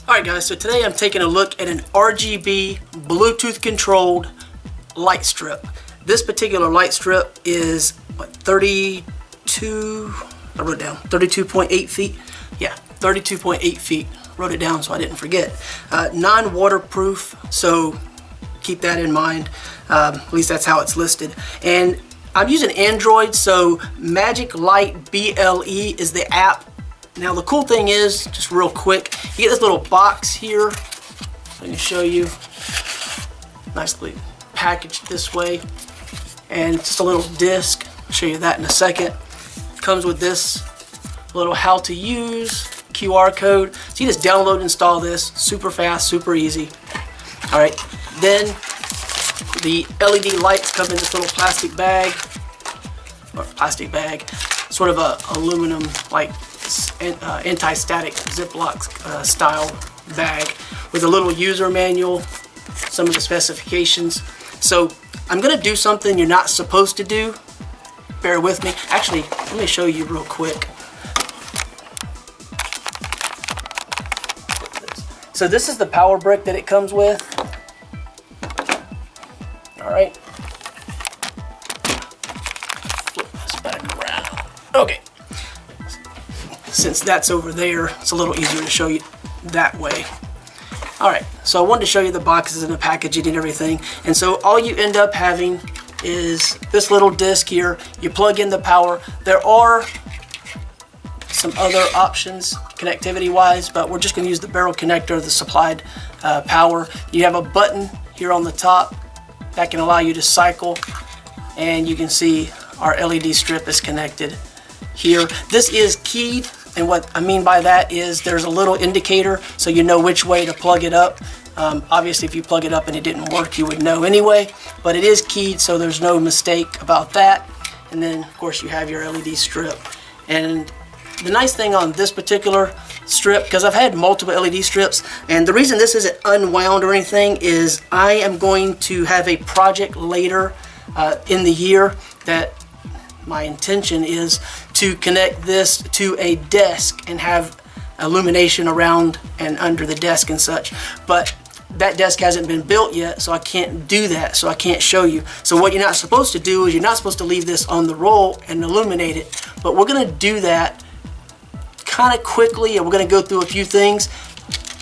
Alright guys, so today I'm taking a look at an RGB Bluetooth controlled light strip. This particular light strip is what, 32, I wrote it down, 32.8 feet. Yeah, 32.8 feet. Wrote it down so I didn't forget. Non-waterproof, so keep that in mind. At least that's how it's listed. And I'm using Android, so Magic Light BLE is the app. Now the cool thing is, just real quick, you get this little box here. Let me show you. Nicely packaged this way. And just a little disc. I'll show you that in a second. Comes with this little how to use QR code. So you just download and install this. Super fast, super easy. Alright, then the LED lights come in this little plastic bag. Or plastic bag. Sort of a aluminum like anti-static Ziploc style bag with a little user manual, some of the specifications. So I'm gonna do something you're not supposed to do. Bear with me. Actually, let me show you real quick. So this is the power brick that it comes with. All right. Flip this back around. Okay. Since that's over there, it's a little easier to show you that way. Alright, so I wanted to show you the boxes and the packaging and everything. And so all you end up having is this little disc here. You plug in the power. There are some other options connectivity wise, but we're just going to use the barrel connector, the supplied power. You have a button here on the top that can allow you to cycle, and you can see our LED strip is connected here. This is keyed. And what I mean by that is there's a little indicator so you know which way to plug it up. Obviously if you plug it up and it didn't work, you would know anyway, but it is keyed, so there's no mistake about that. And then of course you have your LED strip. And the nice thing on this particular strip, because I've had multiple LED strips, and the reason this isn't unwound or anything is I am going to have a project later in the year that my intention is to connect this to a desk and have illumination around and under the desk and such. But that desk hasn't been built yet, so I can't do that, so I can't show you. So what you're not supposed to do is you're not supposed to leave this on the roll and illuminate it. But we're gonna do that kind of quickly, and we're gonna go through a few things.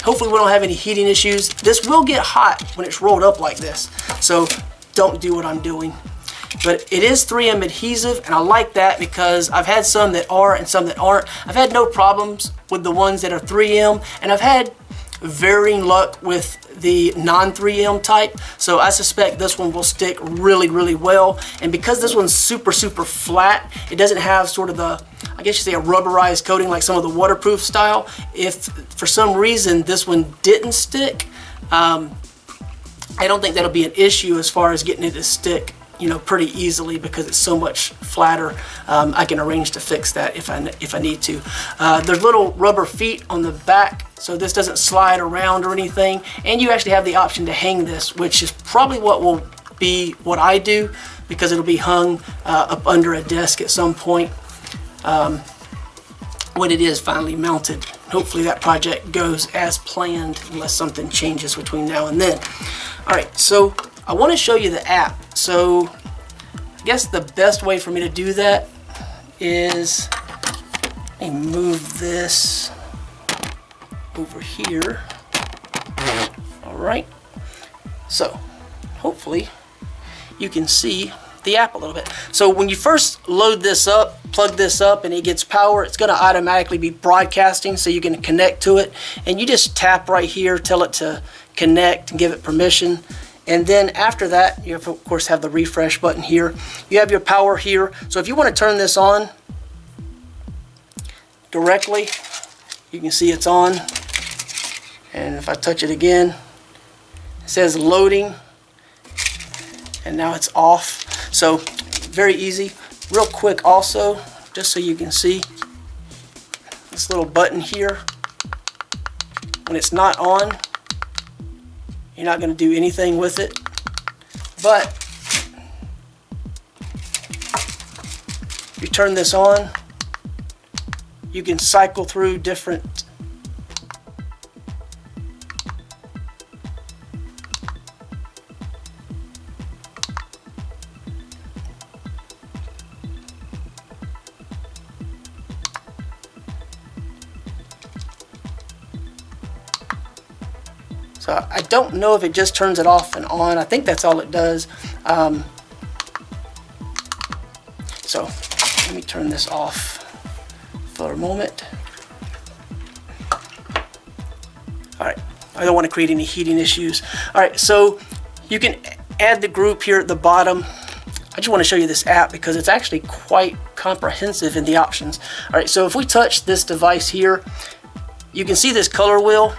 Hopefully we don't have any heating issues. This will get hot when it's rolled up like this, so don't do what I'm doing. But it is 3M adhesive, and I like that because I've had some that are and some that aren't. I've had no problems with the ones that are 3M, and I've had varying luck with the non-3M type. So I suspect this one will stick really, really well. And because this one's super, super flat, it doesn't have sort of the, I guess you say, a rubberized coating like some of the waterproof style. If for some reason this one didn't stick, I don't think that'll be an issue as far as getting it to stick, you know, pretty easily because it's so much flatter. I can arrange to fix that if I need to. There's little rubber feet on the back, so this doesn't slide around or anything. And you actually have the option to hang this, which is probably what will be what I do, because it'll be hung up under a desk at some point when it is finally mounted. Hopefully that project goes as planned unless something changes between now and then. All right, so I want to show you the app. So I guess the best way for me to do that is, let me move this over here. All right, so hopefully you can see the app a little bit. So when you first load this up, plug this up, and it gets power, it's going to automatically be broadcasting, so you can connect to it, and you just tap right here, tell it to connect and give it permission. And then after that, you of course have the refresh button here. You have your power here. So if you want to turn this on directly, you can see it's on. And if I touch it again, It says loading, and now it's off. So very easy. Real quick also, just so you can see, this little button here, when it's not on, you're not going to do anything with it. But if you turn this on, you can cycle through different So I don't know if it just turns it off and on. I think that's all it does. So let me turn this off for a moment. All right, I don't want to create any heating issues. All right, so you can add the group here at the bottom. I just want to show you this app because it's actually quite comprehensive in the options. All right, so if we touch this device here, you can see this color wheel.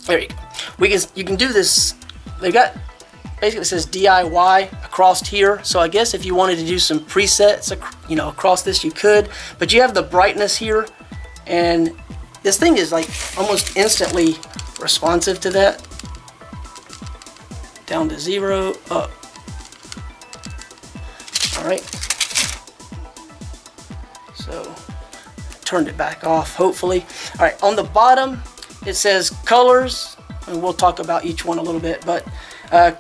There you go. You can do this. They got basically, it says DIY across here. So I guess if you wanted to do some presets, you know, across this, you could. But you have the brightness here, and this thing is like almost instantly responsive to that. Down to 0, up. All right. So turned it back off, hopefully. All right, on the bottom it says colors, and we'll talk about each one a little bit, but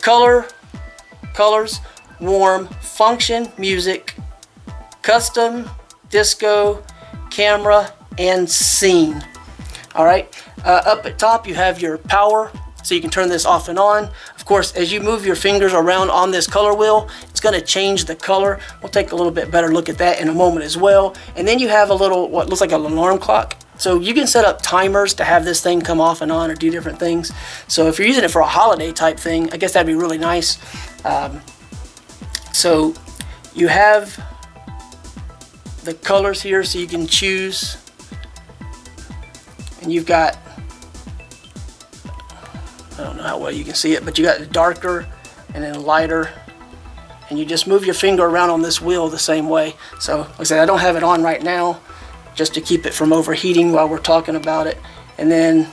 colors, warm, function, music, custom, disco, camera, and scene. All right, up at top you have your power, so you can turn this off and on. Of course, as you move your fingers around on this color wheel, it's going to change the color. We'll take a little bit better look at that in a moment as well. And then you have a little, what looks like an alarm clock. So you can set up timers to have this thing come off and on or do different things. So if you're using it for a holiday type thing, I guess that'd be really nice. So you have the colors here, so you can choose. And you've got, I don't know how well you can see it, but you got darker and then lighter. And you just move your finger around on this wheel the same way. So like I said, I don't have it on right now, just to keep it from overheating while we're talking about it. And then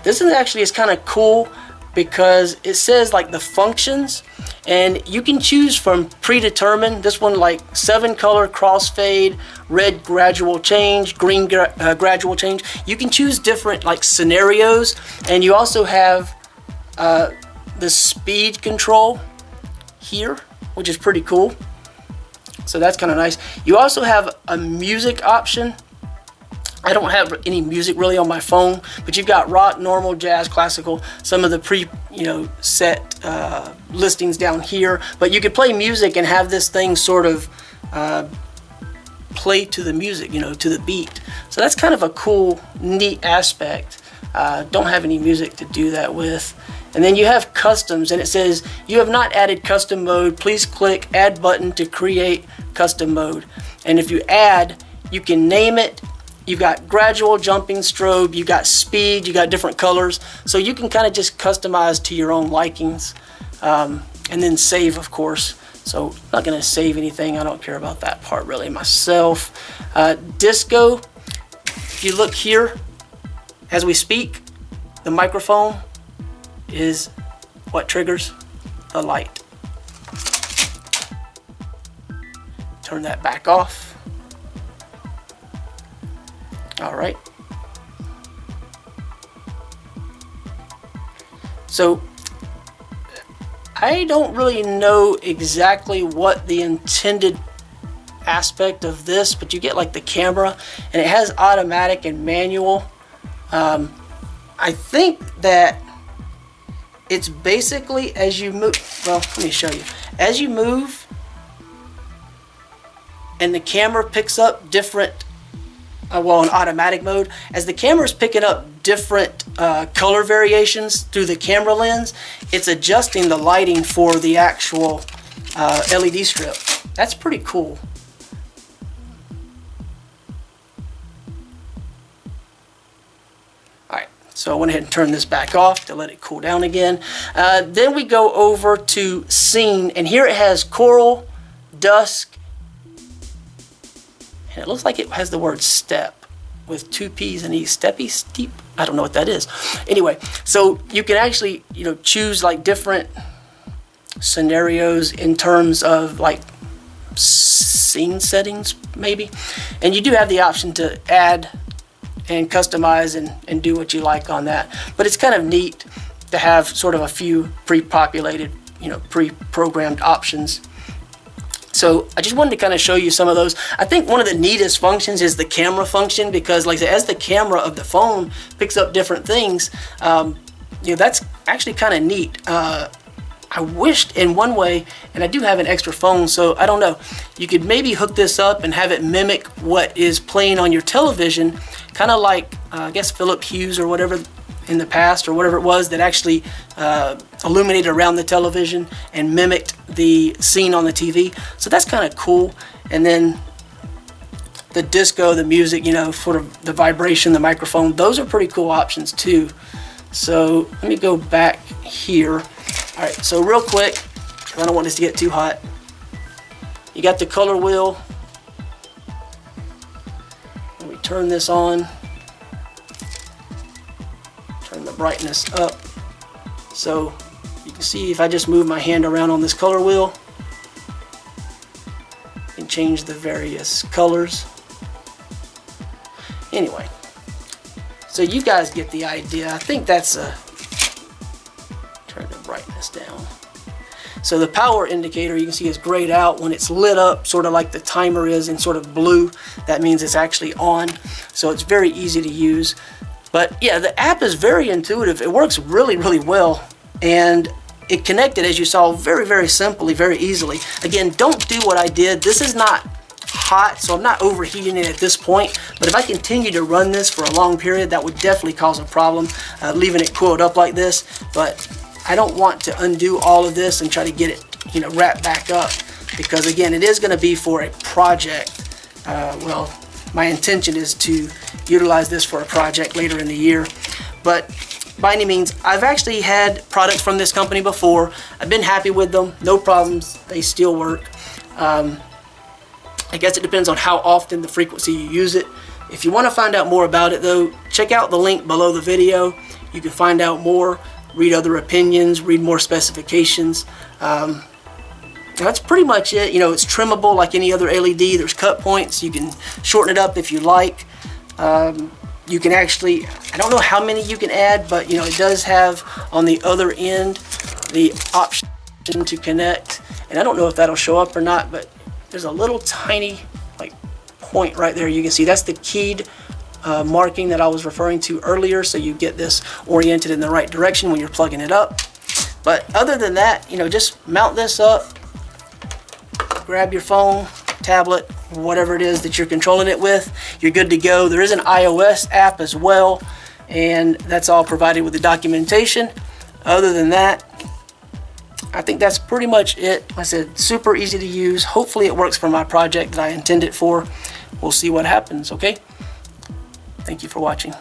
this is actually is kind of cool because it says like the functions, and you can choose from predetermined. This one like 7 color crossfade, red gradual change, green gradual change. You can choose different like scenarios, and you also have the speed control here, which is pretty cool. So that's kind of nice. You also have a music option. I don't have any music really on my phone, but you've got rock, normal, jazz, classical, some of the set listings down here. But you could play music and have this thing sort of play to the music, you know, to the beat. So that's kind of a cool, neat aspect. Don't have any music to do that with. And then you have customs, and it says, you have not added custom mode. Please click add button to create custom mode. And if you add, you can name it. You've got gradual, jumping, strobe, you got speed, you got different colors. So you can kind of just customize to your own likings. And then save, of course. So I'm not gonna save anything. I don't care about that part really myself. Disco, if you look here, as we speak, the microphone is what triggers the light. Turn that back off. All right. So I don't really know exactly what the intended aspect of this, but you get like the camera, and it has automatic and manual. I think that it's basically as you move, well, let me show you. As you move and the camera picks up different, well, in automatic mode, as the camera is picking up different color variations through the camera lens, it's adjusting the lighting for the actual LED strip. That's pretty cool. So I went ahead and turned this back off to let it cool down again. Then we go over to scene, and here it has coral, dusk, and it looks like it has the word step with 2 P's and E. Steppy, steep, I don't know what that is. Anyway, so you can actually, you know, choose like different scenarios in terms of like scene settings maybe, and you do have the option to add and customize and do what you like on that. But it's kind of neat to have sort of a few pre-populated, you know, pre-programmed options. So I just wanted to kind of show you some of those. I think one of the neatest functions is the camera function, because like I said, as the camera of the phone picks up different things, you know, that's actually kind of neat. I wished in one way, and I do have an extra phone, so I don't know, you could maybe hook this up and have it mimic what is playing on your television, kind of like, I guess, Philip Hughes or whatever in the past, or whatever it was that actually illuminated around the television and mimicked the scene on the TV. So that's kind of cool. And then the disco, the music, you know, sort of the vibration, the microphone, those are pretty cool options too. So let me go back here. All right, so real quick, because I don't want this to get too hot. You got the color wheel. Let me turn this on. Turn the brightness up. So you can see if I just move my hand around on this color wheel, I can change the various colors. Anyway, so you guys get the idea. I think that's a, turn the brightness down. So the power indicator, you can see, is grayed out. When it's lit up, sort of like the timer is, in sort of blue, that means it's actually on. So it's very easy to use. But yeah, the app is very intuitive. It works really, really well. And it connected, as you saw, very, very simply, very easily. Again, don't do what I did. This is not hot, so I'm not overheating it at this point. But if I continue to run this for a long period, that would definitely cause a problem, leaving it coiled up like this. But I don't want to undo all of this and try to get it, you know, wrapped back up, because again, it is going to be for a project. Well, my intention is to utilize this for a project later in the year. But by any means, I've actually had products from this company before. I've been happy with them, no problems. They still work. I guess it depends on how often, the frequency you use it. If you want to find out more about it though, check out the link below the video. You can find out more, read other opinions, read more specifications. That's pretty much it. You know, it's trimmable like any other LED. There's cut points. You can shorten it up if you like. You can actually, I don't know how many you can add, but you know, it does have on the other end the option to connect. And I don't know if that'll show up or not, but there's a little tiny like point right there. You can see that's the keyed marking that I was referring to earlier, so you get this oriented in the right direction when you're plugging it up. But other than that, you know, just mount this up, grab your phone, tablet, whatever it is that you're controlling it with, you're good to go. There is an iOS app as well, and that's all provided with the documentation. Other than that, I think that's pretty much it. Like I said, super easy to use. Hopefully it works for my project that I intend it for. We'll see what happens, okay? Thank you for watching.